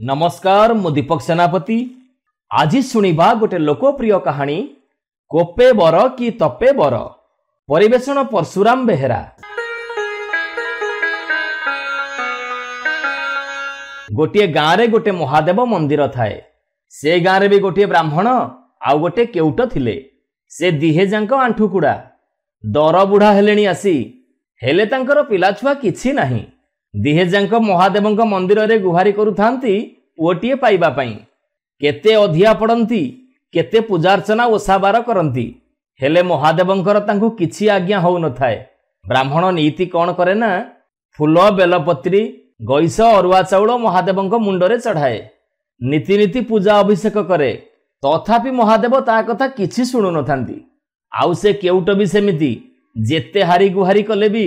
नमस्कार मु दीपक सेनापति। आज शुणिबा गोटे लोकप्रिय कहानी कोपे बर कि तपे बर। परिवेषण परशुराम बेहेरा। गोटे गाँव रे गोटे महादेव मंदिर थाए। से गाँव रे भी गोटे ब्राह्मण आउ गोटे केउट थिले। से दिहे जांक आंठुकुड़ा दर बुढ़ा हेलेनी आसी हेले तांकर पिला छुआ किछि नाही। दिहे जांक महादेवंक मंदिर रे गुहारी करुथांती पुओटिए पाइबा पई। केते अधिया पड़ंती केते पूजार्चना ओसाबार करंती हेले महादेवंकर तांकु किछि आज्ञा होउ न थाए। ब्राह्मण नीति कोन करे ना फूल बेलपत्री गईस अरुआ चाउल महादेवंक मुंडरे चढ़ाए। नीति नीति पूजा अभिषेक करे तथापि महादेव ता कथा किछि सुनु न थांती। आउ से केउट भी सेमिति जेते हारी गुहारी कले भी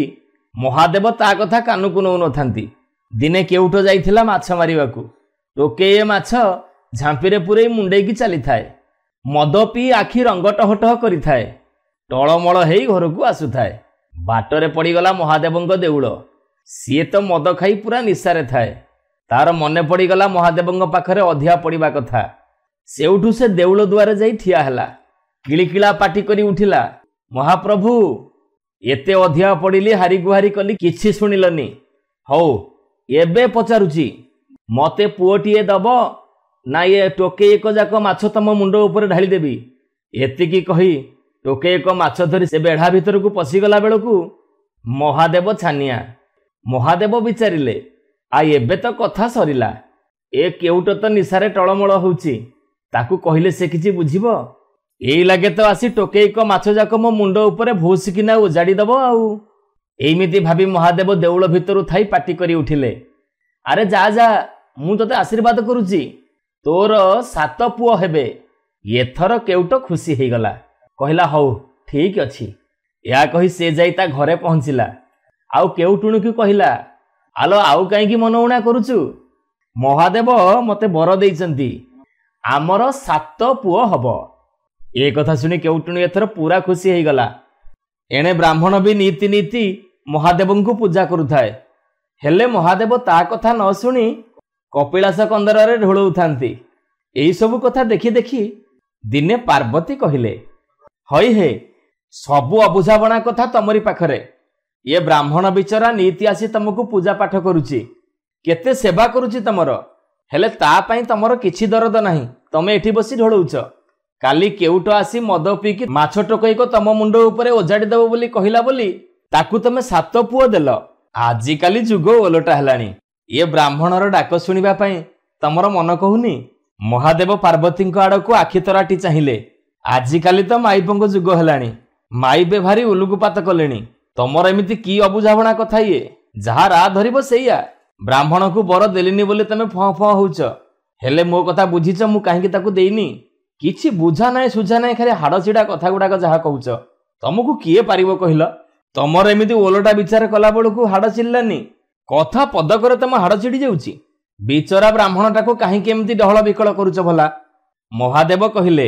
महादेव ता कथा कानुकु नौ न थांती। दिने केउट जाइथिला माछ मारिबाकू। टोकेये माछ झांपीरे पुरे मुंडे की चली थाए। मद पी आखि रंगटहटह करि थाए। टळमळ हेई घरकू आसु थाए। बाटरे पड़ीगला महादेवंक देउळ। सीए तो मद खाई पूरा निशारे थाए। तार मने पड़ीगला महादेवंक पाखरे अधिया पड़िबा कथा। सेउठू से देउळ दुआरे जाई ठिया हैला। किलिकिला पाटी करी उठिला, महाप्रभु एते अधिया पड़िली हारी गुहारी कली किछि सुनिलनी। हौ एबे पचारुची मते पुओटिए दब ना ये टोके एक जाक माछ तम मुंड ऊपर ढाली देबी। एतिकी कही टोके एक माछ धरी से बेढ़ा भितर को पशिगला बेलकू महादेव छानिया। महादेव विचारिले आ एबे तो कथा सरिला। ए केउट तो निशारे टळमळ होउची ताकू कहिले से किछि बुझिबो। एई लागे तो आसी टोके एक माछ जाक मो मुंड ऊपर भूसिकिना उजाड़ी दब। आउ एमिति भाबी महादेव देउळ भितरु थाई पाटी करी उठिले, अरे जा जा मु तते आशीर्वाद करूची, तोर 7 पुओ हेबे। एथर केउट खुशी हेगला, कहला हौ ठीक अछि। या कही से जाई ता घरे पहुंचिला। आउ केउटुणी की कहला, आलो आउ काई की मनउणा करूचु, महादेव मते बर देइचंती, आमर 7 पुओ हबो। ए कथा सुनी केउटुणी एथर पूरा खुशी हेगला। एणे ब्राह्मण भी नीति नीति महादेवंकु पूजा करुथाए। हेले महादेव ता कथा न सुनी कपिलास कंदर ढोलऊ थांती। एई सबु कथा देखी देखी दिने पार्वती कहिले, हई हे सबु अबुझाबणा कथा तमरी पाखरे। ये ब्राह्मण बिचरा नीति आसी तमको पूजा पाठ करुची, केते सेवा करुची तमर, हेले ता पई तमर किछि दरद नाही। तमे एठी बसी ढोलउछ। काली केउट आसी मद पीकी माछ टोकई को तम मुंड ऊपर ओजाड़ी देबो बोली कहिला बोली ताकू तमे 7 पुओ देल। आजि काली जुग ओलटा हेलानी। ये ब्राह्मणर डाक सुनिबा पई तमर मन कहूनी। महादेव पार्वती आड़क आखि तराटी चाहिए। आजि काली तो माइपंक जुग हेलानी। माई बे भारी उलुकुपात कलेनी। तमर एमिति की अबुझाबणा कथा ये, जहा रा धरिबो सेया। ब्राह्मण को बर देलिनी बोली तमे फं फं होउछ, हेले मो कथा बुझिछ मु काहेकि ताकू देइनी। किछि बुझा नाय सुझा नाय, खाली हाड़ चिड़ा कथा गुडाक जहा कहूछ तमको किए पारिबो कहिल। तमर एमिति ओलटा विचार कला बेलकू हाड़ चिल्लानी। कथा पदकरे तम हाड़ चिड़ी जाउची। बिचरा ब्राह्मणटाको काहेकि एमिति डहळ बिकळ करूछ भला। महादेव कहिले,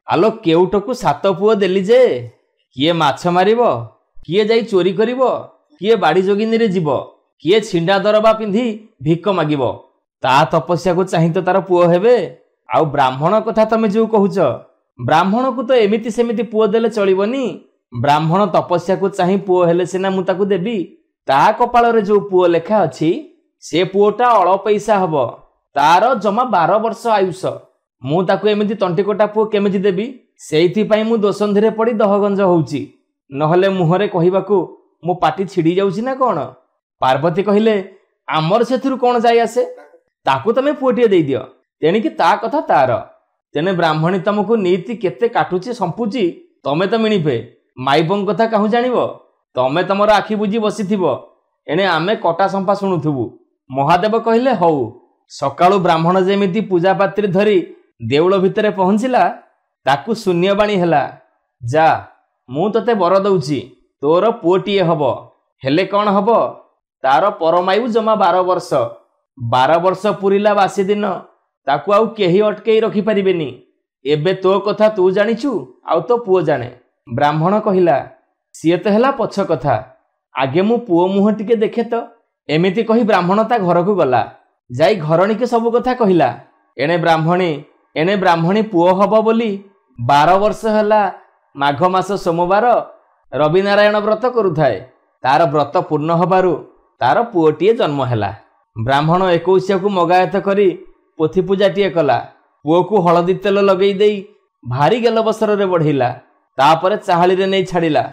आलो केउटकू 7 पुओ देली जे किए माछ मारिबो, किए जाई चोरी करिबो, किए बाड़ी जोगिनी रे जीवो, किए छिंडा दरबा पिंधी भिक मागिबो। ता तपस्या को चाहि तो तार पुओ हेबे। आउ ब्राह्मण कथा तमे जो कहूछ, ब्राह्मण को तो एमिति सेमिति पुओ देले चलिबनी। ब्राह्मण तपस्या को चाहि पुओ हेले सिना मु ताकू देबी। ता कपाल रे जो पुओ लेखा अछि से पुओटा अळ पैसा हबो। तार जमा 12 वर्ष आयुष। मु ताकू एमिति तंटिकोटा पुओ केमिति देबी। सेइथि पई मु दोसंधीरे पड़ी दहगंज होउची, नहले मुहरे कहिबाकू मु पाटी छिड़ी जाउची ना कोन। पार्वती कहिले, आमर सेथुरु कोन जाय आसे, ताकू तमे पुओटिए देई दियो। तेणिकी ता कथा तार। तेने ब्राह्मणी तमको नीति केते काटुची संपुची तमे तो मिणिपे। माइबंग कथा काहू जानिबो। तमे तमर आखि बुझी बसिथिबो, एने आमे कटा संपा शुणुथुबु। महादेव कहिले, हौ। सकाळु ब्राह्मण जेमिति पूजा पात्री धरी देउळ भितरे पहुंचिला, ताकू शून्यबाणी हेला, जा मु तते बर दउची, तोर पुओटिए हबो। हेले कोन हबो, तार परमायु जमा 12 वर्ष। 12 वर्ष पुरिला बासी दिन ताकू आउ केही अटकेई रखी परिबेनी। एबे तो कथा तू जानिछु, आउ तो पुओ जाने। ब्राह्मण कहिला, सीए तो हेला पछ कथा, आगे मु पुओ मुह टिके देखे तो। एमिति कही ब्राह्मण ता घर को गला। ଯାଇ ଘରଣୀକେ ସବୁ କଥା କହିଲା। ଏଣେ ବ୍ରାହ୍ମଣୀ ପୁଅ ହବ ବୋଲି 12 ବର୍ଷ ହେଲା ମାଘ ମାସ ସୋମବାର ରବିନାରାୟଣ ବ୍ରତ କରୁଥାଏ। ତାର ବ୍ରତ ପୂର୍ଣ୍ଣ ହେବାରୁ ତାର ପୁଅଟିଏ ଜନ୍ମ ହେଲା। ବ୍ରାହ୍ମଣ 21କୁ ମଗାୟତ କରି ପୋଥି ପୂଜାଟିଏ କଲା। ପୁଅକୁ ହଳଦୀ ତେଲ ଲଗେଇ ଦେଇ ଭାରି ଗେଲବସରରେ ବଢ଼େଇଲା। ତାପରେ ଚାହାଳିରେ ନେଇ ଛାଡ଼ିଲା।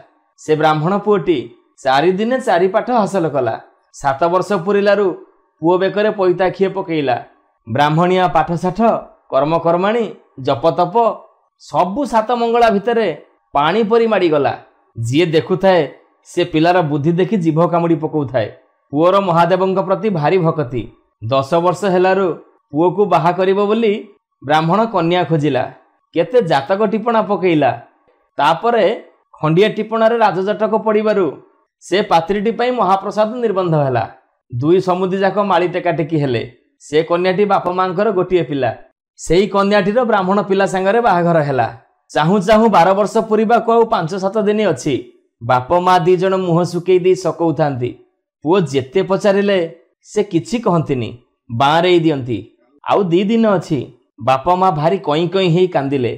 ସେ ବ୍ରାହ୍ମଣ ପୁଅଟି 4 ଦିନେ 4 ପାଠ ହାସଲ କଲା। 7 ବର୍ଷ ପୁରିଲାରୁ ପୁଅ ବେକରେ ପଇତାଖିଏ ପକେଇଲା। ବ୍ରାହ୍ମଣିଆ ପାଠଶାଠ କର୍ମକର୍ମାଣୀ ଜପତପ ସବୁ 7 ମଙ୍ଗଳା ଭିତରେ ପାଣି ପରି ମାଡ଼ିଗଲା। ଯିଏ ଦେଖୁଥାଏ ସେ ପିଲାର ବୁଦ୍ଧି ଦେଖି ଜିଭ କାମୁଡ଼ି ପକାଉଥାଏ। ପୁଅର ମହାଦେବଙ୍କ ପ୍ରତି ଭାରି ଭକତି। 10 ବର୍ଷ ହେଲାରୁ ପୁଅକୁ ବାହା କରିବ ବୋଲି ବ୍ରାହ୍ମଣ କନ୍ୟା ଖୋଜିଲା। କେତେ ଜାତକ ଟିପଣା ପକେଇଲା। ତାପରେ ଖଣ୍ଡିଏ ଟିପଣାରେ ରାଜଜଟକ ପଡ଼ିବାରୁ ସେ ପାତ୍ରୀଟି ପାଇଁ ମହାପ୍ରସାଦ ନିର୍ବନ୍ଧ ହେଲା। 2 ସମୁଦି ଯାକ ମାଳି ଟେକାଟେକି ହେଲେ। ସେ କନ୍ୟାଟି ବାପା ମାଙ୍କର ଗୋଟିଏ ପିଲା। ସେଇ କନ୍ୟାଟିର ବ୍ରାହ୍ମଣ ପିଲା ସାଙ୍ଗରେ ବାହାଘର ହେଲା। ଚାହୁଁ ଚାହୁଁ 12 ବର୍ଷ ପୁରିବାକୁ ଆଉ 5-7 ଦିନ ଅଛି। ବାପ ମା 2 ଜଣ ମୁହଁ ଶୁକେଇ ଦେଇ ସକଉଥାନ୍ତି। ପୁଅ ଯେତେ ପଚାରିଲେ ସେ କିଛି କହନ୍ତିନି, ବାଁରେଇ ଦିଅନ୍ତି। ଆଉ 2 ଦିନ ଅଛି। ବାପ ମା ଭାରି କଇଁ କଇଁ ହେଇ କାନ୍ଦିଲେ।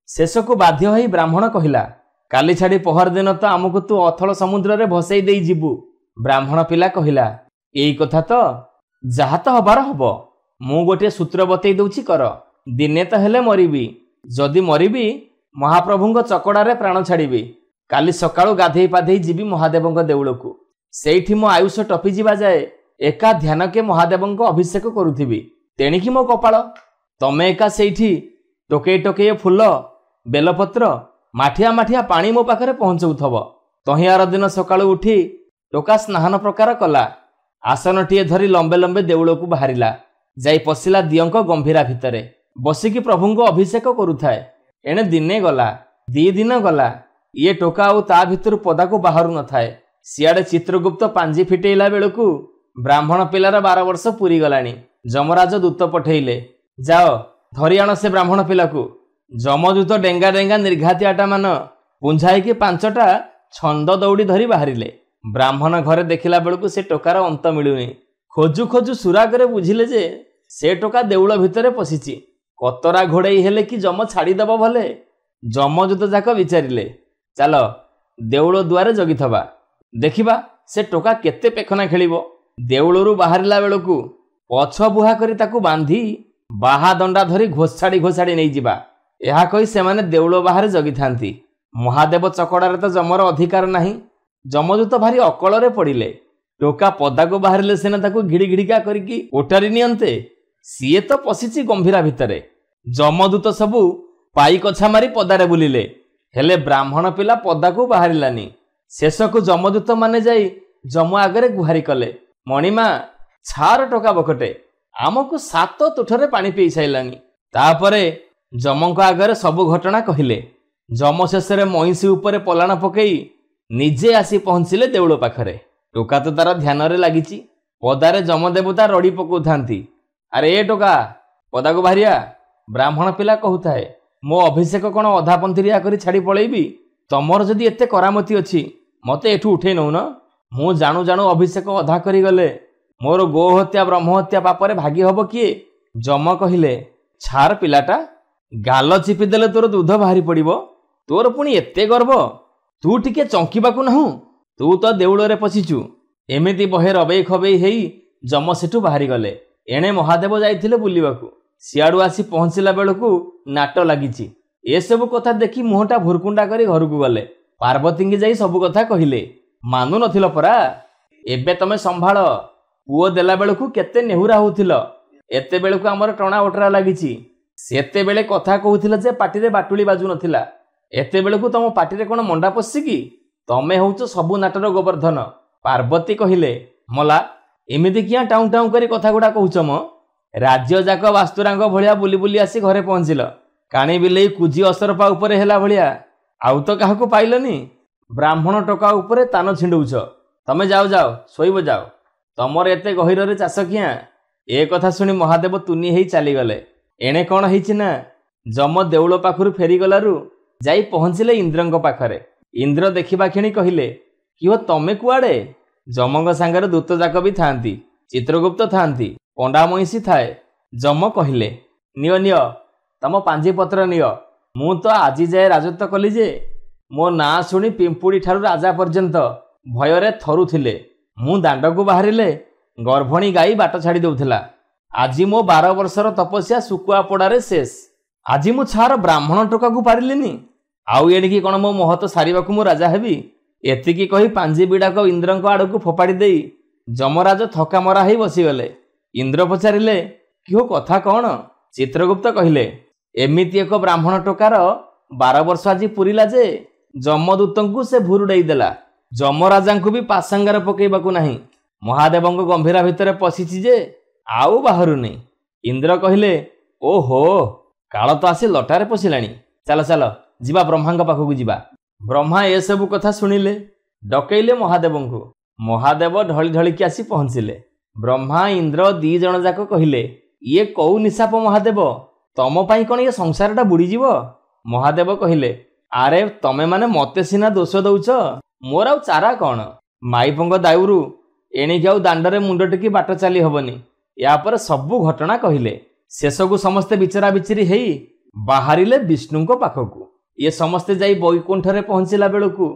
ଶେଷକୁ ବାଧ୍ୟ ହୋଇ ବ୍ରାହ୍ମଣ କହିଲା, କାଲି ଛାଡ଼ି ପହର ଦିନ ତ ଆମକୁ ତୁ ଅଥଳ ସମୁଦ୍ରରେ ଭସେଇ ଦେଇ ଯିବୁ। ବ୍ରାହ୍ମଣ ପିଲା କହିଲା, ଏଇ କଥା ତ, ଯାହା ତ ହବାର ହବ। ମୁଁ ଗୋଟିଏ ସୂତ୍ର ବତେଇ ଦଉଛି କର। ଦିନେ ତ ହେଲେ ମରିବି। ଯଦି ମରିବି ମହାପ୍ରଭୁଙ୍କ ଚକଡ଼ାରେ ପ୍ରାଣ ଛାଡ଼ିବି। କାଲି ସକାଳୁ ଗାଧେଇ ପାଧେଇ ଯିବି ମହାଦେବଙ୍କ ଦେଉଳକୁ। ସେଇଠି ମୋ ଆୟୁଷ ଟପିଯିବା ଯାଏ ଏକା ଧ୍ୟାନକେ ମହାଦେବଙ୍କ ଅଭିଷେକ କରୁଥିବି। ତେଣିକି ମୋ କପାଳ। ତମେ ଏକା ସେଇଠି ଟୋକେଇ ଟୋକେଇ ଫୁଲ ବେଲପତ୍ର ମାଠିଆ ମାଠିଆ ପାଣି ମୋ ପାଖରେ ପହଞ୍ଚଉଥବ। ତହିଁ ଆର ଦିନ ସକାଳୁ ଉଠି ଟୋକା ସ୍ନାନ ପ୍ରକାର କଲା। ଆସନଟିଏ ଧରି ଲମ୍ବେ ଲମ୍ବେ ଦେଉଳକୁ ବାହାରିଲା। ଯାଇ ପଶିଲା ଦିଅଙ୍କ ଗମ୍ଭୀରା ଭିତରେ। ବସିକି ପ୍ରଭୁଙ୍କ ଅଭିଷେକ କରୁଥାଏ। ଏଣେ ଦିନେ ଗଲା, 2 ଦିନ ଗଲା। ଇଏ ଟୋକା ଆଉ ତା ଭିତରୁ ପଦାକୁ ବାହାରୁ ନଥାଏ। ସିଆଡ଼େ ଚିତ୍ରଗୁପ୍ତ ପାଞ୍ଜି ଫିଟେଇଲା ବେଳକୁ ବ୍ରାହ୍ମଣ ପିଲାର 12 ବର୍ଷ ପୁରୀ ଗଲାଣି। ଯମରାଜ ଦୂତ ପଠେଇଲେ, ଯାଅ ଧରି ଆଣ ସେ ବ୍ରାହ୍ମଣ ପିଲାକୁ। ଯମଦୂତ ଡେଙ୍ଗା ଡେଙ୍ଗା ନିର୍ଘାତିଆଟା ମାନ ପୁଞ୍ଝାଇକି 5ଟା ଛନ୍ଦ ଦୌଡ଼ି ଧରି ବାହାରିଲେ। ବ୍ରାହ୍ମଣ ଘରେ ଦେଖିଲା ବେଳକୁ ସେ ଟୋକାର ଅନ୍ତ ମିଳୁନି। ଖୋଜୁ ଖୋଜୁ ସୁରାଗରେ ବୁଝିଲେ ଯେ ସେ ଟୋକା ଦେଉଳ ଭିତରେ ପଶିଛି। କତରା ଘୋଡ଼େଇ ହେଲେ କି ଯମ ଛାଡ଼ିଦେବ ଭଲେ। ଯମଦୂତ ଯାକ ବିଚାରିଲେ, ଚାଲ ଦେଉଳ ଦୁଆରେ ଜଗିଥବା, ଦେଖିବା ସେ ଟୋକା କେତେ ପେଖନା ଖେଳିବ। ଦେଉଳରୁ ବାହାରିଲା ବେଳକୁ ପଛ ବୁହା କରି ତାକୁ ବାନ୍ଧି ବାହା ଦଣ୍ଡା ଧରି ଘୋଷାଡ଼ି ନେଇଯିବା। ଏହା କହି ସେମାନେ ଦେଉଳ ବାହାରେ ଜଗିଥାନ୍ତି। ମହାଦେବ ଚକଡ଼ାରେ ତ ଯମର ଅଧିକାର ନାହିଁ। ଯମଦୂତ ଭାରି ଅକଳରେ ପଡ଼ିଲେ। ଟୋକା ପଦାକୁ ବାହାରିଲେ ସିନା ତାକୁ ଘିଡ଼ି ଘିଡ଼ିକା କରିକି ଓଟାରି ନିଅନ୍ତେ। ସିଏ ତ ପଶିଛି ଗମ୍ଭୀରା ଭିତରେ। ଯମଦୂତ ସବୁ ପାଇକଛା ମାରି ପଦାରେ ବୁଲିଲେ, ହେଲେ ବ୍ରାହ୍ମଣ ପିଲା ପଦାକୁ ବାହାରିଲାନି। ଶେଷକୁ ଯମଦୂତ ମାନେ ଯାଇ ଯମ ଆଗରେ ଗୁହାରି କଲେ, ମଣିମା ଛାର ଟୋକା ବକଟେ, ଆମକୁ 7 ତୁଠରେ ପାଣି ପିଇ ସାଇଲାନି। ତାପରେ ଯମଙ୍କ ଆଗରେ ସବୁ ଘଟଣା କହିଲେ। ଯମ ଶେଷରେ ମଇଁଷି ଉପରେ ପଲାଣ ପକେଇ ନିଜେ ଆସି ପହଞ୍ଚିଲେ ଦେଉଳ ପାଖରେ। ଟୋକା ତ ତାର ଧ୍ୟାନରେ ଲାଗିଛି। ପଦାରେ ଯମଦେବତା ରଡ଼ି ପକାଉଥାନ୍ତି, ଆରେ ଏ ଟୋକା ପଦାକୁ ବାହାରିଆ। ବ୍ରାହ୍ମଣ ପିଲା କହୁଥାଏ, ମୋ ଅଭିଷେକ କ'ଣ ଅଧାପନ୍ଥିରିଆ କରି ଛାଡ଼ି ପଳେଇବି? ତମର ଯଦି ଏତେ କରାମତି ଅଛି ମତେ ଏଠୁ ଉଠେଇ ନଉନ। ମୁଁ ଜାଣୁ ଜାଣୁ ଅଭିଷେକ ଅଧା କରିଗଲେ ମୋର ଗୋହତ୍ୟା ବ୍ରହ୍ମହତ୍ୟା ପାପରେ ଭାଗି ହବ କିଏ? ଯମ କହିଲେ, ଛାର ପିଲାଟା, ଗାଲ ଚିପି ଦେଲେ ତୋର ଦୁଧ ବାହାରି ପଡ଼ିବ। ତୋର ପୁଣି ଏତେ ଗର୍ବ? ତୁ ଟିକେ ଚଙ୍କିବାକୁ ନାହୁଁ? ତୁ ତ ଦେଉଳରେ ପଶିଛୁ। ଏମିତି ବହେ ରବେଇ ଖବେଇ ହେଇ ଯମ ସେଠୁ ବାହାରିଗଲେ। ଏଣେ ମହାଦେବ ଯାଇଥିଲେ ବୁଲିବାକୁ। ସିଆଡ଼ୁ ଆସି ପହଞ୍ଚିଲା ବେଳକୁ ନାଟ ଲାଗିଛି। ଏସବୁ କଥା ଦେଖି ମୁହଁଟା ଭୁରକୁଣ୍ଡା କରି ଘରକୁ ଗଲେ। ପାର୍ବତୀଙ୍କି ଯାଇ ସବୁ କଥା କହିଲେ। ମାନୁ ନଥିଲ ପରା, ଏବେ ତମେ ସମ୍ଭାଳ। ପୁଅ ଦେଲା ବେଳକୁ କେତେ ନେହୁରା ହଉଥିଲ, ଏତେବେଳକୁ ଆମର ଟଣା ଓଟରା ଲାଗିଛି। ସେତେବେଳେ କଥା କହୁଥିଲ ଯେ ପାଟିରେ ବାଟୁଳି ବାଜୁ ନଥିଲା, ଏତେବେଳକୁ ତମ ପାଟିରେ କ'ଣ ମଣ୍ଡା ପଶି କି? ତମେ ହଉଛ ସବୁ ନାଟର ଗୋବର୍ଦ୍ଧନ। ପାର୍ବତୀ କହିଲେ, ମଲା ଏମିତି କିଆଁ ଟାଉଁ ଟାଉଁ କରି କଥା ଗୁଡ଼ା କହୁଛ ମ? ରାଜ୍ୟ ଯାକ ବାସ୍ତୁରାଙ୍କ ଭଳିଆ ବୁଲି ବୁଲି ଆସି ଘରେ ପହଞ୍ଚିଲ। କାଣି ବିଲେଇ କୁଜି ଅସରପା ଉପରେ ହେଲା ଭଳିଆ ଆଉ ତ କାହାକୁ ପାଇଲନି। ବ୍ରାହ୍ମଣ ଟୋକା ଉପରେ ତାନ ଛିଣ୍ଡଉଛ। ତମେ ଯାଅ ଯାଅ ଶୋଇବ ଯାଅ। ତମର ଏତେ ଗହୀରରେ ଚାଷ କିଆଁ? ଏ କଥା ଶୁଣି ମହାଦେବ ତୁନି ହେଇ ଚାଲିଗଲେ। ଏଣେ କ'ଣ ହେଇଛି ନା, ଯମ ଦେଉଳ ପାଖରୁ ଫେରିଗଲାରୁ ଯାଇ ପହଞ୍ଚିଲେ ଇନ୍ଦ୍ରଙ୍କ ପାଖରେ। ଇନ୍ଦ୍ର ଦେଖିବା କ୍ଷଣି କହିଲେ, କିହ ତମେ କୁଆଡ଼େ? ଯମଙ୍କ ସାଙ୍ଗରେ ଦୂତ ଯାକ ବି ଥାଆନ୍ତି। ଚିତ୍ରଗୁପ୍ତ ଥାନ୍ତି, ପଣ୍ଡା ମଇଁଷି ଥାଏ। ଯମ କହିଲେ, ନିଅ ନିଅ ତମ ପାଞ୍ଜିପତ୍ର ନିଅ। ମୁଁ ତ ଆଜି ଯାଏ ରାଜତ୍ୱ କଲି ଯେ ମୋ ନାଁ ଶୁଣି ପିମ୍ପୁଡ଼ି ଠାରୁ ରାଜା ପର୍ଯ୍ୟନ୍ତ ଭୟରେ ଥରୁଥିଲେ। ମୁଁ ଦାଣ୍ଡକୁ ବାହାରିଲେ ଗର୍ଭଣୀ ଗାଈ ବାଟ ଛାଡ଼ି ଦେଉଥିଲା। ଆଜି ମୋ 12 ବର୍ଷର ତପସ୍ୟା ଶୁକୁଆ ପୋଡ଼ାରେ ଶେଷ। ଆଜି ମୁଁ ଛାର ବ୍ରାହ୍ମଣ ଟୋକାକୁ ପାରିଲିନି, ଆଉ ଏଣିକି କ'ଣ ମୋ ମହତ ସାରିବାକୁ ମୁଁ ରାଜା ହେବି? ଏତିକି କହି ପାଞ୍ଜି ବିଡ଼ାକ ଇନ୍ଦ୍ରଙ୍କ ଆଡ଼କୁ ଫୋପାଡ଼ି ଦେଇ ଯମରାଜ ଥକା ମରା ହେଇ ବସିଗଲେ। ଇନ୍ଦ୍ର ପଚାରିଲେ, କିହୋ କଥା କ'ଣ? ଚିତ୍ରଗୁପ୍ତ କହିଲେ, ଏମିତି ଏକ ବ୍ରାହ୍ମଣ ଟୋକାର 12 ବର୍ଷ ଆଜି ପୁରିଲା ଯେ ଯମଦୂତଙ୍କୁ ସେ ଭୁରୁଡ଼େଇ ଦେଲା। ଯମରାଜାଙ୍କୁ ବି ପାସାଙ୍ଗାରେ ପକେଇବାକୁ ନାହିଁ। ମହାଦେବଙ୍କ ଗମ୍ଭୀରା ଭିତରେ ପଶିଛି ଯେ ଆଉ ବାହାରୁନି। ଇନ୍ଦ୍ର କହିଲେ, ଓହୋ, କାଳ ତ ଆସି ଲଟାରେ ପଶିଲାଣି। ଚାଲ ଚାଲ ଯିବା ବ୍ରହ୍ମାଙ୍କ ପାଖକୁ ଯିବା। ବ୍ରହ୍ମା ଏସବୁ କଥା ଶୁଣିଲେ, ଡକେଇଲେ ମହାଦେବଙ୍କୁ। ମହାଦେବ ଢଳି ଢଳିକି ଆସି ପହଞ୍ଚିଲେ। ବ୍ରହ୍ମା ଇନ୍ଦ୍ର 2 ଜଣ ଯାକ କହିଲେ, ଇଏ କୋଉ ନିଶାପ ମହାଦେବ? ତମ ପାଇଁ କ'ଣ ଏ ସଂସାରଟା ବୁଡ଼ିଯିବ? ମହାଦେବ କହିଲେ, ଆରେ ତମେ ମାନେ ମତେ ସିନା ଦୋଷ ଦଉଛ, ମୋର ଆଉ ଚାରା କ'ଣ? ମାଇପଙ୍କ ଦାଉରୁ ଏଣିକି ଆଉ ଦାଣ୍ଡରେ ମୁଣ୍ଡ ଟେକି ବାଟ ଚାଲି ହବନି। ୟାପରେ ସବୁ ଘଟଣା କହିଲେ। ଶେଷକୁ ସମସ୍ତେ ବିଚରା ବିଚିରି ହେଇ ବାହାରିଲେ ବିଷ୍ଣୁଙ୍କ ପାଖକୁ। ଇଏ ସମସ୍ତେ ଯାଇ ବୈକୁଣ୍ଠରେ ପହଞ୍ଚିଲା ବେଳକୁ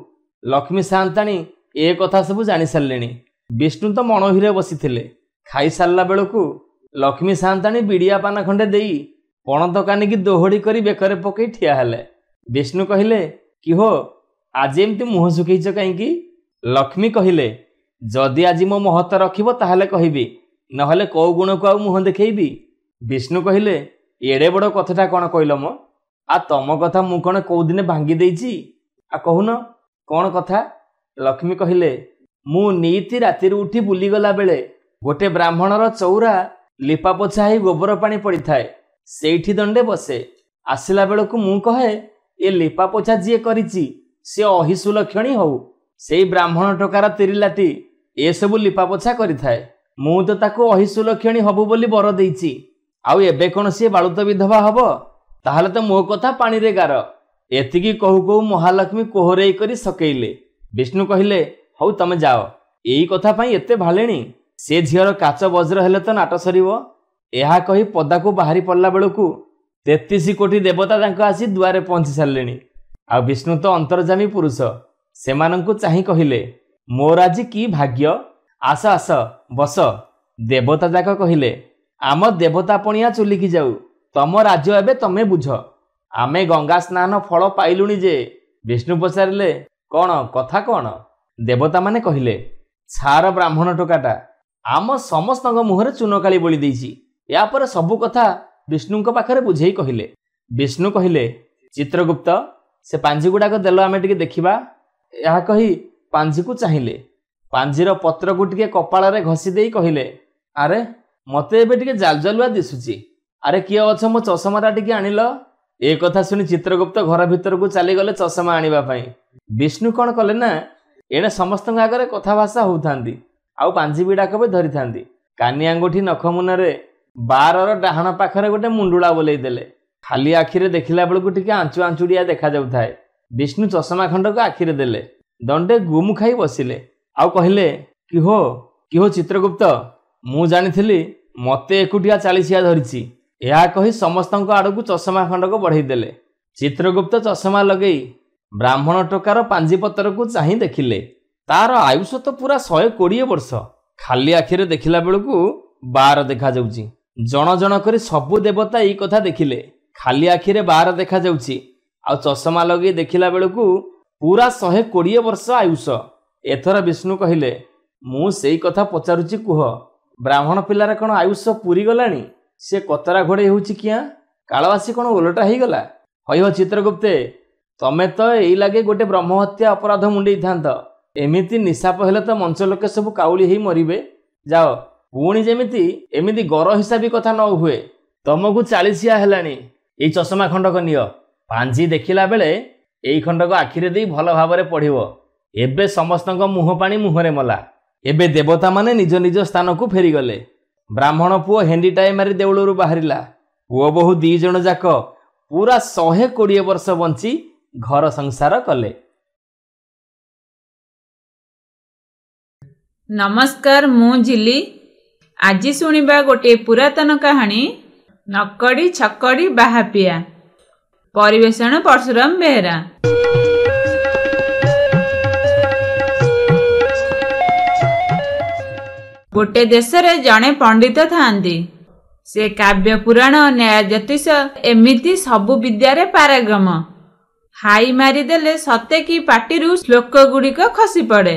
ଲକ୍ଷ୍ମୀ ସାଆନ୍ତାଣୀ ଏ କଥା ସବୁ ଜାଣି ସାରିଲେଣି। ବିଷ୍ଣୁ ତ ମଣୋହିରେ ବସିଥିଲେ। ଖାଇସାରିଲା ବେଳକୁ ଲକ୍ଷ୍ମୀ ସାଆନ୍ତାଣୀ ବିଡ଼ିଆ ପାନ ଖଣ୍ଡେ ଦେଇ ପଣତ କାନିକି ଦୋହଡ଼ି କରି ବେକରେ ପକେଇ ଠିଆ ହେଲେ। ବିଷ୍ଣୁ କହିଲେ, କିହୋ ଆଜି ଏମିତି ମୁହଁ ଶୁଖେଇଛ କାହିଁକି? ଲକ୍ଷ୍ମୀ କହିଲେ, ଯଦି ଆଜି ମୋ ମହତ ରଖିବ ତାହେଲେ କହିବି, ନହେଲେ କୋଉ ଗୁଣକୁ ଆଉ ମୁହଁ ଦେଖେଇବି? ବିଷ୍ଣୁ କହିଲେ, ଏଡ଼େ ବଡ଼ କଥାଟା କ'ଣ କହିଲ ମ? ତମ କଥା ମୁଁ କ'ଣ କୋଉଦିନେ ଭାଙ୍ଗି ଦେଇଛି? କହୁନ କ'ଣ କଥା? ଲକ୍ଷ୍ମୀ କହିଲେ, ମୁଁ ନିଇତି ରାତିରୁ ଉଠି ବୁଲିଗଲା ବେଳେ ଗୋଟେ ବ୍ରାହ୍ମଣର ଚଉରା ଲିପାପୋଛା ହେଇ ଗୋବର ପାଣି ପଡ଼ିଥାଏ। ସେଇଠି ଦଣ୍ଡେ ବସେ। ଆସିଲା ବେଳକୁ ମୁଁ କହେ, ଏ ଲିପାପୋଛା ଯିଏ କରିଛି ସେ ଅହିସୁଲକ୍ଷଣୀ ହଉ। ସେଇ ବ୍ରାହ୍ମଣ ଟୋକାର ତିରିଲାଟି ଏସବୁ ଲିପାପୋଛା କରିଥାଏ। ମୁଁ ତ ତାକୁ ଅହିସୁଲକ୍ଷଣୀ ହବୁ ବୋଲି ବର ଦେଇଛି। ଆଉ ଏବେ କ'ଣ ସିଏ ବାଳୁତ ବିଧବା ହବ? ତାହେଲେ ତ ମୋ କଥା ପାଣିରେ ଗାର। ଏତିକି କହୁ କହୁ ମହାଲକ୍ଷ୍ମୀ କୋହରେଇ କରି ସକେଇଲେ। ବିଷ୍ଣୁ କହିଲେ, ହଉ ତମେ ଯାଅ। ଏଇ କଥା ପାଇଁ ଏତେ ଭାଲେଣି? ସେ ଝିଅର କାଚ ବଜ୍ର ହେଲେ ତ ନାଟ ସରିବ। ଏହା କହି ପଦାକୁ ବାହାରି ପଡ଼ିଲା ବେଳକୁ 33 କୋଟି ଦେବତା ତାଙ୍କ ଆସି ଦୁଆରେ ପହଞ୍ଚି ସାରିଲେଣି। ଆଉ ବିଷ୍ଣୁ ତ ଅନ୍ତର୍ଯାମୀ ପୁରୁଷ। ସେମାନଙ୍କୁ ଚାହିଁ କହିଲେ, ମୋର ଆଜି କି ଭାଗ୍ୟ! ଆସ ଆସ ବସ। ଦେବତା ଯାକ କହିଲେ, ଆମ ଦେବତା ପଣିଆ ଚୁଲିକି ଯାଉ। ତମ ରାଜ୍ୟ ଏବେ ତମେ ବୁଝ। ଆମେ ଗଙ୍ଗା ସ୍ନାନ ଫଳ ପାଇଲୁଣି ଯେ। ବିଷ୍ଣୁ ପଚାରିଲେ, କ'ଣ କଥା କ'ଣ? ଦେବତାମାନେ କହିଲେ, ଛାର ବ୍ରାହ୍ମଣ ଟୋକାଟା ଆମ ସମସ୍ତଙ୍କ ମୁହଁରେ ଚୂନକାଳି ବୋଳି ଦେଇଛି। ଏହାପରେ ସବୁ କଥା ବିଷ୍ଣୁଙ୍କ ପାଖରେ ବୁଝେଇ କହିଲେ। ବିଷ୍ଣୁ କହିଲେ, ଚିତ୍ରଗୁପ୍ତ ସେ ପାଞ୍ଜି ଗୁଡ଼ାକ ଦେଲ ଆମେ ଟିକେ ଦେଖିବା। ଏହା କହି ପାଞ୍ଜିକୁ ଚାହିଁଲେ। ପାଞ୍ଜିର ପତ୍ରକୁ ଟିକେ କପାଳରେ ଘଷି ଦେଇ କହିଲେ, ଆରେ ମତେ ଏବେ ଟିକେ ଜାଲଜାଲୁଆ ଦିଶୁଛି। ଆରେ କିଏ ଅଛ, ମୋ ଚଷମାଟା ଟିକେ ଆଣିଲ। ଏ କଥା ଶୁଣି ଚିତ୍ରଗୁପ୍ତ ଘର ଭିତରକୁ ଚାଲିଗଲେ ଚଷମା ଆଣିବା ପାଇଁ। ବିଷ୍ଣୁ କ'ଣ କଲେ ନା, ଏଣେ ସମସ୍ତଙ୍କ ଆଗରେ କଥାଭାଷା ହଉଥାନ୍ତି, ଆଉ ପାଞ୍ଜି ବିଡ଼ାକ ବି ଧରିଥାନ୍ତି। କାନି ଆଙ୍ଗୁଠି ନଖ ମୁନରେ 12ର ଡାହାଣ ପାଖରେ ଗୋଟେ ମୁଣ୍ଡୁଳା ବୋଲେଇ ଦେଲେ। ଖାଲି ଆଖିରେ ଦେଖିଲା ବେଳକୁ ଟିକେ ଆଞ୍ଚୁ ଆଞ୍ଚୁଡ଼ିଆ ଦେଖାଯାଉଥାଏ। ବିଷ୍ଣୁ ଚଷମା ଖଣ୍ଡକୁ ଆଖିରେ ଦେଲେ। ଦଣ୍ଡେ ଗୁମ୍ ଖାଇ ବସିଲେ। ଆଉ କହିଲେ, କିହୋ ଚିତ୍ରଗୁପ୍ତ, ମୁଁ ଜାଣିଥିଲି ମତେ ଏକୁଟିଆ ଚାଳିଶିଆ ଧରିଛି। ଏହା କହି ସମସ୍ତଙ୍କ ଆଡ଼କୁ ଚଷମା ଖଣ୍ଡକ ବଢ଼େଇ ଦେଲେ। ଚିତ୍ରଗୁପ୍ତ ଚଷମା ଲଗେଇ ବ୍ରାହ୍ମଣ ଟୋକାର ପାଞ୍ଜିପତ୍ରକୁ ଚାହିଁ ଦେଖିଲେ। ତାର ଆୟୁଷ ତ ପୁରା 120 ବର୍ଷ। ଖାଲି ଆଖିରେ ଦେଖିଲା ବେଳକୁ 12 ଦେଖାଯାଉଛି। ଜଣ ଜଣ କରି ସବୁ ଦେବତା ଏଇ କଥା ଦେଖିଲେ। ଖାଲି ଆଖିରେ 12 ଦେଖାଯାଉଛି, ଆଉ ଚଷମା ଲଗେଇ ଦେଖିଲା ବେଳକୁ ପୁରା 120 ବର୍ଷ ଆୟୁଷ। ଏଥର ବିଷ୍ଣୁ କହିଲେ, ମୁଁ ସେଇ କଥା ପଚାରୁଛି, କୁହ ବ୍ରାହ୍ମଣ ପିଲାର କ'ଣ ଆୟୁଷ ପୁରୀ ଗଲାଣି? ସେ କତରା ଘୋଡ଼େଇ ହେଉଛି କିଆଁ? କାଳବାସୀ କ'ଣ ଓଲଟା ହେଇଗଲା? ହଇହ ଚିତ୍ରଗୁପ୍ତେ, ତମେ ତ ଏଇ ଲାଗେ ଗୋଟେ ବ୍ରହ୍ମହତ୍ୟା ଅପରାଧ ମୁଣ୍ଡେଇଥାନ୍ତ। ଏମିତି ନିଶାପ ହେଲେ ତ ମଞ୍ଚ ଲୋକେ ସବୁ କାଉଳି ହେଇ ମରିବେ। ଯାଅ, ପୁଣି ଯେମିତି ଏମିତି ଗର ହିସାବୀ କଥା ନ ହୁଏ। ତମକୁ 40 ହେଲାଣି। ଏଇ ଚଷମା ଖଣ୍ଡକ ନିଅ। ପାଞ୍ଜି ଦେଖିଲା ବେଳେ ଏଇ ଖଣ୍ଡକ ଆଖିରେ ଦେଇ ଭଲ ଭାବରେ ପଢ଼ିବ। ଏବେ ସମସ୍ତଙ୍କ ମୁହଁ ପାଣି ମୁହଁରେ ମଲା। ଏବେ ଦେବତାମାନେ ନିଜ ନିଜ ସ୍ଥାନକୁ ଫେରିଗଲେ। ବ୍ରାହ୍ମଣ ପୁଅ ହେଣ୍ଡିଟାଏ ମାରି ଦେଉଳରୁ ବାହାରିଲା। ପୁଅ ବୋହୂ 2 ଜଣ ଯାକ ପୁରା 120 ବର୍ଷ ବଞ୍ଚି ଘର ସଂସାର କଲେ। ନମସ୍କାର, ମୁଁ ଝିଲି। ଆଜି ଶୁଣିବା ଗୋଟିଏ ପୁରାତନ କାହାଣୀ ନକଡ଼ି ଛକଡ଼ି ବାହାପିଆ। ପରିବେଷଣ ପରଶୁରାମ ବେହେରା। ଗୋटे ଦେଶରେ ଜଣେ ପଣ୍ଡିତ ଥାଆନ୍ତି। ସେ କାବ୍ୟ ପୁରାଣ ନ୍ୟାୟ ଜ୍ୟୋତିଷ ଏମିତି ସବୁ ବିଦ୍ୟାରେ ପାରଙ୍ଗମ। ହାଇ ମାରିଦେଲେ ସତେ କି ପାଟିରୁ ଶ୍ଲୋକ ଗୁଡ଼ିକ ଖସି ପଡ଼େ।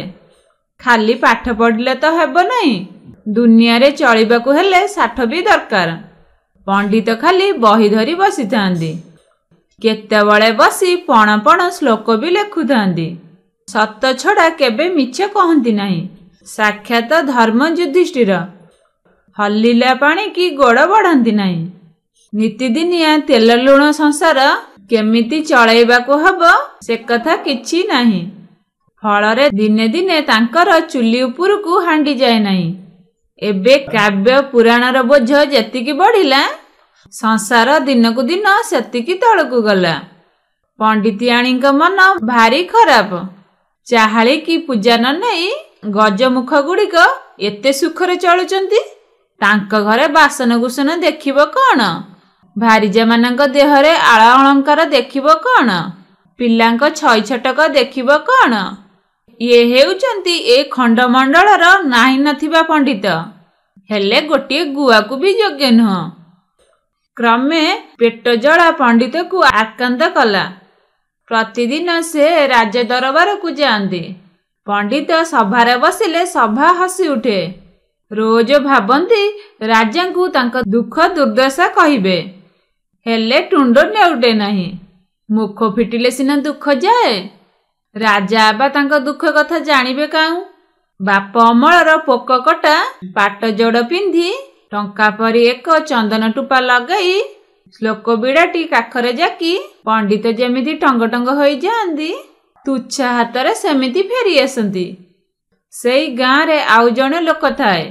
ଖାଲି ପାଠ ପଢ଼ିଲେ ତ ହେବ ନାହିଁ, ଦୁନିଆରେ ଚଳିବାକୁ ହେଲେ ଷାଠ ବି ଦରକାର। ପଣ୍ଡିତ ଖାଲି ବହି ଧରି ବସିଥାନ୍ତି। କେତେବେଳେ ବସି ପଣ ପଣ ଶ୍ଲୋକ ବି ଲେଖୁଥାନ୍ତି। ସତ ଛଡ଼ା କେବେ ମିଛ କହନ୍ତି ନାହିଁ। ସାକ୍ଷାତ ଧର୍ମ ଯୁଧିଷ୍ଠିର। ହଲିଲା ପାଣି କି ଗୋଡ଼ ବଢ଼ାନ୍ତି ନାହିଁ। ନିତିଦିନିଆ ତେଲ ଲୁଣ ସଂସାର କେମିତି ଚଳାଇବାକୁ ହବ ସେ କଥା କିଛି ନାହିଁ। ଫଳରେ ଦିନେ ଦିନେ ତାଙ୍କର ଚୁଲି ଉପରକୁ ହାଣ୍ଡି ଯାଏ ନାହିଁ। ଏବେ କାବ୍ୟ ପୁରାଣର ବୋଝ ଯେତିକି ବଢ଼ିଲା, ସଂସାର ଦିନକୁ ଦିନ ସେତିକି ତଳକୁ ଗଲା। ପଣ୍ଡିତିଆଣୀଙ୍କ ମନ ଭାରି ଖରାପ। ଚାହାଳି କି ପୂଜା ନ ନେଇ ଗଜମୁଖ ଗୁଡ଼ିକ ଏତେ ସୁଖରେ ଚଳୁଛନ୍ତି। ତାଙ୍କ ଘରେ ବାସନକୁସନ ଦେଖିବ କ'ଣ? ଭାରିଜାମାନଙ୍କ ଦେହରେ ଆଳ ଅଳଙ୍କାର ଦେଖିବ କ'ଣ? ପିଲାଙ୍କ ଛଇଛଟକ ଦେଖିବ କ'ଣ? ଇଏ ହେଉଛନ୍ତି ଏ ଖଣ୍ଡମଣ୍ଡଳର ନାହିଁ ନଥିବା ପଣ୍ଡିତ, ହେଲେ ଗୋଟିଏ ଗୁଆକୁ ବି ଯୋଗ୍ୟ ନୁହଁ। କ୍ରମେ ପେଟ ଜଳା ପଣ୍ଡିତକୁ ଆକ୍ରାନ୍ତ କଲା। ପ୍ରତିଦିନ ସେ ରାଜ ଦରବାରକୁ ଯାଆନ୍ତି। ପଣ୍ଡିତ ସଭାରେ ବସିଲେ ସଭା ହସି ଉଠେ। ରୋଜ ଭାବନ୍ତି ରାଜାଙ୍କୁ ତାଙ୍କ ଦୁଃଖ ଦୁର୍ଦ୍ଦଶା କହିବେ, ହେଲେ ତୁଣ୍ଡ ନେଉଟେ ନାହିଁ। ମୁଖ ଫିଟିଲେ ସିନା ଦୁଃଖ ଯାଏ। ରାଜା ବା ତାଙ୍କ ଦୁଃଖ କଥା ଜାଣିବେ କାଉଁ? ବାପ ଅମଳର ପୋକ କଟା ପାଟ ଯୋଡ଼ ପିନ୍ଧି ଟଙ୍କା ପରି ଏକ ଚନ୍ଦନ ଟୁପା ଲଗାଇ ଶ୍ଲୋକ ବିଡ଼ାଟି କାଖରେ ଜାକି ପଣ୍ଡିତ ଯେମିତି ଟଙ୍ଗ ଟଙ୍ଗ ହୋଇଯାଆନ୍ତି, ତୁଚ୍ଛା ହାତରେ ସେମିତି ଫେରି ଆସନ୍ତି। ସେଇ ଗାଁରେ ଆଉ ଜଣେ ଲୋକ ଥାଏ।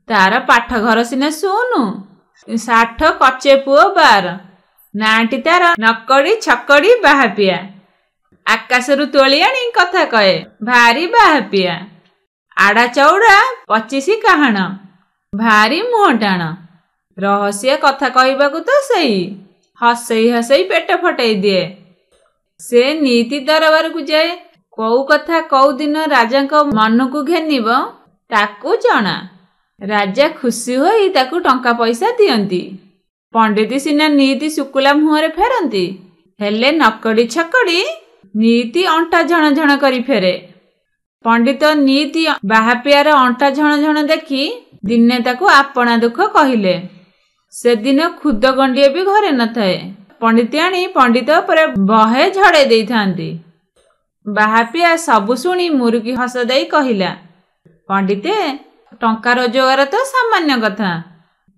ତାର ପାଠ ଘର ସିନା ଶୁଣୁ, ଷାଠ କଚେ ପୁଅ ବାର। ନାଁଟି ତାର ନକଡ଼ି ଛକଡ଼ି ବାହାପିଆ। ଆକାଶରୁ ତୋଳି ଆଣି କଥା କହେ, ଭାରି ବାହାପିଆ। ଆଡ଼ା ଚଉଡ଼ା 25 କାହାଣ, ଭାରି ମୁହଁ ଟାଣ। ରହସ୍ୟ କଥା କହିବାକୁ ତ ସେଇ ହସେଇ ହସେଇ ପେଟ ଫଟେଇ ଦିଏ। ସେ ନୀତି ଦରବାରକୁ ଯାଏ। କୋଉ କଥା କୋଉ ଦିନ ରାଜାଙ୍କ ମନକୁ ଘେନିବ ତାକୁ ଜଣା। ରାଜା ଖୁସି ହୋଇ ତାକୁ ଟଙ୍କା ପଇସା ଦିଅନ୍ତି। ପଣ୍ଡିତ ସିନା ନୀତି ଶୁକୁଲା ମୁହଁରେ ଫେରନ୍ତି, ହେଲେ ନକଡ଼ି ଛକଡ଼ି ନୀତି ଅଣ୍ଟା ଝଣ ଝଣ କରି ଫେରେ। ପଣ୍ଡିତ ନୀତି ବାହାପିଆର ଅଣ୍ଟା ଝଣ ଝଣ ଦେଖି ଦିନେ ତାକୁ ଆପଣା ଦୁଃଖ କହିଲେ। ସେଦିନ ଖୁଦ ଗଣ୍ଡିଏ ବି ଘରେ ନଥାଏ। ପଣ୍ଡିତିଆଣୀ ପଣ୍ଡିତ ଉପରେ ବହେ ଝଡ଼େଇ ଦେଇଥାନ୍ତି। ବାହାପିଆ ସବୁ ଶୁଣି ମୁରୁକି ହସ ଦେଇ କହିଲା, ପଣ୍ଡିତେ, ଟଙ୍କା ରୋଜଗାର ତ ସାମାନ୍ୟ କଥା।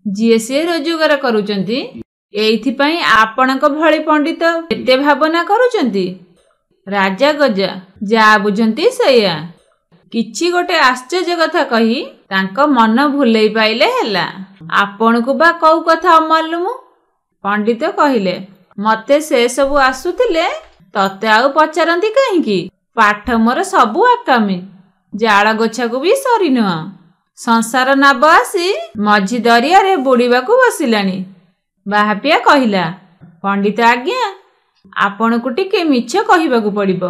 ଯିଏ ସିଏ ରୋଜଗାର କରୁଛନ୍ତି, ଏଇଥିପାଇଁ ଆପଣଙ୍କ ଭଳି ପଣ୍ଡିତ ଏତେ ଭାବନା କରୁଛନ୍ତି। ରାଜା ଗଜା ଯାହା ବୁଝନ୍ତି ସେଇଆ। କିଛି ଗୋଟେ ଆଶ୍ଚର୍ଯ୍ୟ କଥା କହି ତାଙ୍କ ମନ ଭୁଲେଇ ପାଇଲେ ହେଲା। ଆପଣଙ୍କୁ ବା କୋଉ କଥା ଅମାଲୁମ? ପଣ୍ଡିତ କହିଲେ, ମତେ ସେ ସବୁ ଆସୁଥିଲେ, ତତେ ଆଉ ପଚାରନ୍ତି କାହିଁକି? ପାଠ ମୋର ସବୁ ଆକାମୀ, ଜାଳ ଗୋଛାକୁ ବି ସରି ନୁହଁ। ସଂସାର ନାବ ଆସି ମଝି ଦରିଆରେ ବୁଡ଼ିବାକୁ ବସିଲାଣି। ବାହାପିଆ କହିଲା, ପଣ୍ଡିତ ଆଜ୍ଞା, ଆପଣଙ୍କୁ ଟିକେ ମିଛ କହିବାକୁ ପଡ଼ିବ।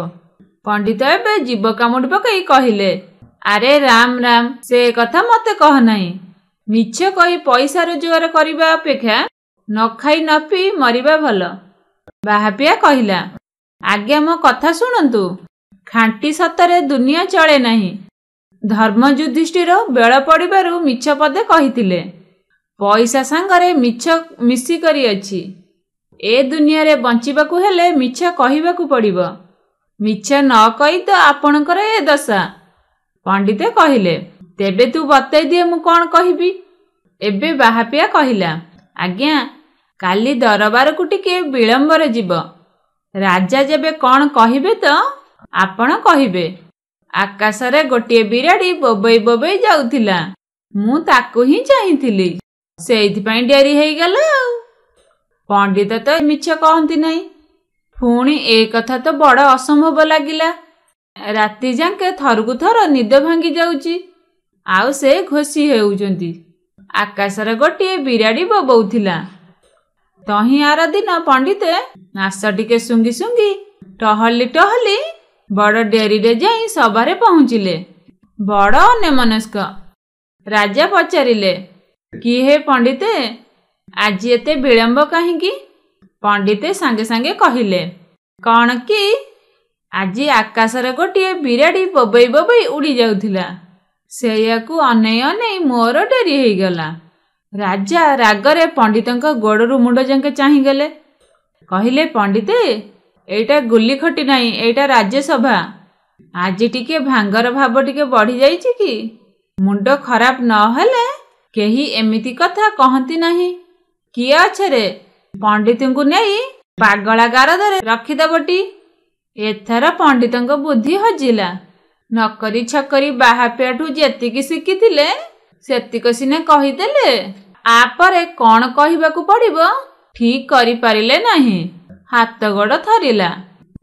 ପଣ୍ଡିତ ଏବେ ଜୀବ କାମୁଡ଼ି ପକାଇ କହିଲେ, ଆରେ ରାମ ରାମ, ସେ କଥା ମତେ କହ ନାହିଁ। ମିଛ କହି ପଇସା ରୋଜଗାର କରିବା ଅପେକ୍ଷା ନ ଖାଇ ନ ପିଇ ମରିବା ଭଲ। ବାହାପିଆ କହିଲା, ଆଜ୍ଞା ମୋ କଥା ଶୁଣନ୍ତୁ। ଖାଣ୍ଟି ସତରେ ଦୁନିଆ ଚଳେ ନାହିଁ। ଧର୍ମ ଯୁଧିଷ୍ଠିର ବେଳ ପଡ଼ିବାରୁ ମିଛ ପଦେ କହିଥିଲେ। ପଇସା ସାଙ୍ଗରେ ମିଛ ମିଶିକରି ଅଛି। ଏ ଦୁନିଆରେ ବଞ୍ଚିବାକୁ ହେଲେ ମିଛ କହିବାକୁ ପଡ଼ିବ। ମିଛ ନ କହି ତ ଆପଣଙ୍କର ଏ ଦଶା। ପଣ୍ଡିତ କହିଲେ, ତେବେ ତୁ ବତେଇ ଦିଏ ମୁଁ କ'ଣ କହିବି। ଏବେ ବାହାପିଆ କହିଲା, ଆଜ୍ଞା, କାଲି ଦରବାରକୁ ଟିକେ ବିଳମ୍ବରେ ଯିବ। ରାଜା ଯେବେ କ'ଣ କହିବେ ତ ଆପଣ କହିବେ। ଆକାଶରେ ଗୋଟିଏ ବିରାଡ଼ି ବୋବେଇ ବୋବେଇ ଯାଉଥିଲା। ମୁଁ ତାକୁ ହିଁ ଚାହିଁଥିଲି, ସେଇଥିପାଇଁ ଡେରି ହେଇଗଲା ଆଉ। ପଣ୍ଡିତ ତ ମିଛ କହନ୍ତି ନାହିଁ। ପୁଣି ଏ କଥା ତ ବଡ଼ ଅସମ୍ଭବ ଲାଗିଲା। ରାତି ଯାକେ ଥରକୁ ଥର ନିଦ ଭାଙ୍ଗି ଯାଉଛି, ଆଉ ସେ ଘୋଷି ହେଉଛନ୍ତି। ଆକାଶରେ ଗୋଟିଏ ବିରାଡ଼ି ବୋବଉଥିଲା। ତହିଁ ଆର ଦିନ ପଣ୍ଡିତେ ନାଶ ଟିକେ ଶୁଙ୍ଗି ଶୁଙ୍ଗି ଟହଲି ଟହଲି ବଡ଼ ଡେରିରେ ଯାଇ ସଭାରେ ପହଞ୍ଚିଲେ। ବଡ଼ ଅନ୍ୟମନସ୍କ। ରାଜା ପଚାରିଲେ, କି ହେ ପଣ୍ଡିତେ, ଆଜି ଏତେ ବିଳମ୍ବ କାହିଁକି? ପଣ୍ଡିତେ ସାଙ୍ଗେ ସାଙ୍ଗେ କହିଲେ, କ'ଣ କି ଆଜି ଆକାଶରେ ଗୋଟିଏ ବିରାଡ଼ି ବୋବେଇ ବୋବେଇ ଉଡ଼ି ଯାଉଥିଲା। ସେଇଆକୁ ଅନେଇ ଅନେଇ ମୋର ଡେରି ହେଇଗଲା। ରାଜା ରାଗରେ ପଣ୍ଡିତଙ୍କ ଗୋଡ଼ରୁ ମୁଣ୍ଡ ଯାକେ ଚାହିଁଗଲେ। କହିଲେ, ପଣ୍ଡିତେ, ଏଇଟା ଗୁଲି ଖଟି ନାହିଁ, ଏଇଟା ରାଜ୍ୟସଭା। ଆଜି ଟିକେ ଭାଙ୍ଗର ଭାବ ଟିକେ ବଢ଼ିଯାଇଛି କି? ମୁଣ୍ଡ ଖରାପ ନହେଲେ କେହି ଏମିତି କଥା କହନ୍ତି ନାହିଁ। କିଏ ଅଛରେ? ପଣ୍ଡିତଙ୍କୁ ନେଇ ପାଗଳା ଗାରଦରେ ରଖିଦେବଟି। ଏଥର ପଣ୍ଡିତଙ୍କ ବୁଦ୍ଧି ହଜିଲା। ନକରି ଛକରି ବାହାପିଆଠୁ ଯେତିକି ଶିଖିଥିଲେ ସେତିକ ସିନା କହିଦେଲେ, ଆପରେ କ'ଣ କହିବାକୁ ପଡ଼ିବ ଠିକ୍ କରିପାରିଲେ ନାହିଁ। ହାତ ଗୋଡ଼ ଥରିଲା।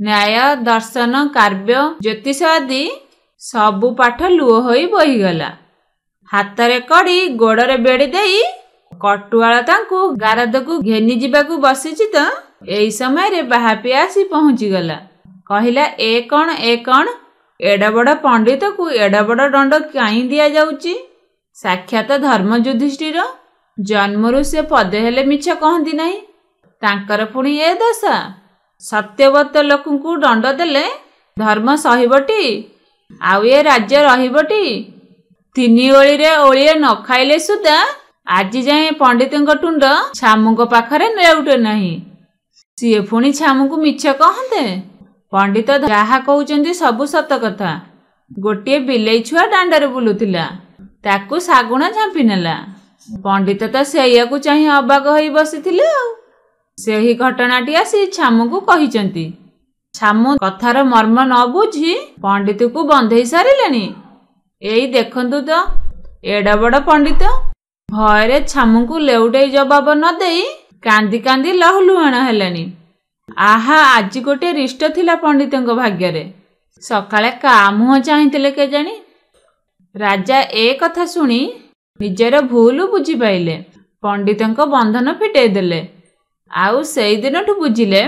ନ୍ୟାୟ, ଦର୍ଶନ, କାବ୍ୟ, ଜ୍ୟୋତିଷ ଆଦି ସବୁ ପାଠ ଲୁହ ହୋଇ ବୋହିଗଲା। ହାତରେ କଡ଼ି ଗୋଡ଼ରେ ବେଡ଼ି ଦେଇ କଟୁଆଳ ତାଙ୍କୁ ଗାରଦକୁ ଘେନି ଯିବାକୁ ବସିଛି ତ ଏଇ ସମୟରେ ବାହାପିଆ ଆସି ପହଞ୍ଚିଗଲା। କହିଲା, ଏ କ'ଣ ଏଡ ବଡ଼ ପଣ୍ଡିତକୁ ଏଡ ବଡ଼ ଦଣ୍ଡ କାହିଁ ଦିଆଯାଉଛି? ସାକ୍ଷାତ ଧର୍ମ ଯୁଧିଷ୍ଠିର। ଜନ୍ମରୁ ସେ ପଦେ ହେଲେ ମିଛ କହନ୍ତି ନାହିଁ। ତାଙ୍କର ପୁଣି ଏ ଦଶା। ସତ୍ୟବତ ଲୋକଙ୍କୁ ଦଣ୍ଡ ଦେଲେ ଧର୍ମ ସହିବଟି? ଆଉ ଏ ରାଜ୍ୟ ରହିବଟି? 3 ଓଳିରେ ଓଳିଏ ନ ଖାଇଲେ ସୁଦ୍ଧା ଆଜି ଯାଏଁ ପଣ୍ଡିତଙ୍କ ତୁଣ୍ଡ ଛାମୁଙ୍କ ପାଖରେ ନେଉଟେ ନାହିଁ। ସିଏ ପୁଣି ଛାମୁଙ୍କୁ ମିଛ କହନ୍ତେ? ପଣ୍ଡିତ ଯାହା କହୁଛନ୍ତି ସବୁ ସତ କଥା। ଗୋଟିଏ ବିଲେଇ ଛୁଆ ଦାଣ୍ଡରେ ବୁଲୁଥିଲା, ତାକୁ ଶାଗୁଣା ଝାମ୍ପି ନେଲା। ପଣ୍ଡିତ ତ ସେଇଆକୁ ଚାହିଁ ଅବାକ ହୋଇ ବସିଥିଲେ। ଆଉ ସେହି ଘଟଣାଟି ଆସି ଛାମୁଙ୍କୁ କହିଛନ୍ତି। ଛାମୁ କଥାର ମର୍ମ ନ ବୁଝି ପଣ୍ଡିତକୁ ବନ୍ଧେଇ ସାରିଲେଣି। ଏଇ ଦେଖନ୍ତୁ ତ, ଏଡ ବଡ଼ ପଣ୍ଡିତ। ଭୟରେ ଛାମୁଙ୍କୁ ଲେଉଟେଇ ଜବାବ ନ ଦେଇ କାନ୍ଦି କାନ୍ଦି ଲହୁଲୁହାଣ ହେଲେଣି। ଆହା, ଆଜି ଗୋଟିଏ ରିଷ୍ଟ ଥିଲା ପଣ୍ଡିତଙ୍କ ଭାଗ୍ୟରେ। ସକାଳେ କା ମୁହଁ ଚାହିଁଥିଲେ କେଜାଣି? ରାଜା ଏ କଥା ଶୁଣି ନିଜର ଭୁଲ ବୁଝିପାଇଲେ। ପଣ୍ଡିତଙ୍କ ବନ୍ଧନ ଫିଟେଇ ଦେଲେ। ଆଉ ସେଇଦିନଠୁ ବୁଝିଲେ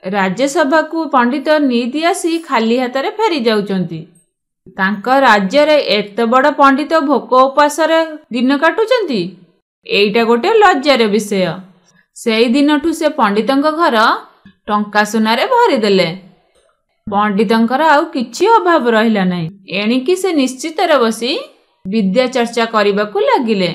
ରାଜ୍ୟସଭାକୁ ପଣ୍ଡିତ ନିତି ଆସି ଖାଲି ହାତରେ ଫେରି ଯାଉଛନ୍ତି। ତାଙ୍କ ରାଜ୍ୟରେ ଏତେ ବଡ଼ ପଣ୍ଡିତ ଭୋକ ଉପାସରେ ଦିନ କାଟୁଛନ୍ତି। ଏଇଟା ଗୋଟେ ଲଜ୍ଜାର ବିଷୟ। ସେଇ ଦିନଠୁ ସେ ପଣ୍ଡିତଙ୍କ ଘର ଟଙ୍କା ସୁନାରେ ଭରିଦେଲେ। ପଣ୍ଡିତଙ୍କର ଆଉ କିଛି ଅଭାବ ରହିଲା ନାହିଁ। ଏଣିକି ସେ ନିଶ୍ଚିତରେ ବସି ବିଦ୍ୟା ଚର୍ଚ୍ଚା କରିବାକୁ ଲାଗିଲେ।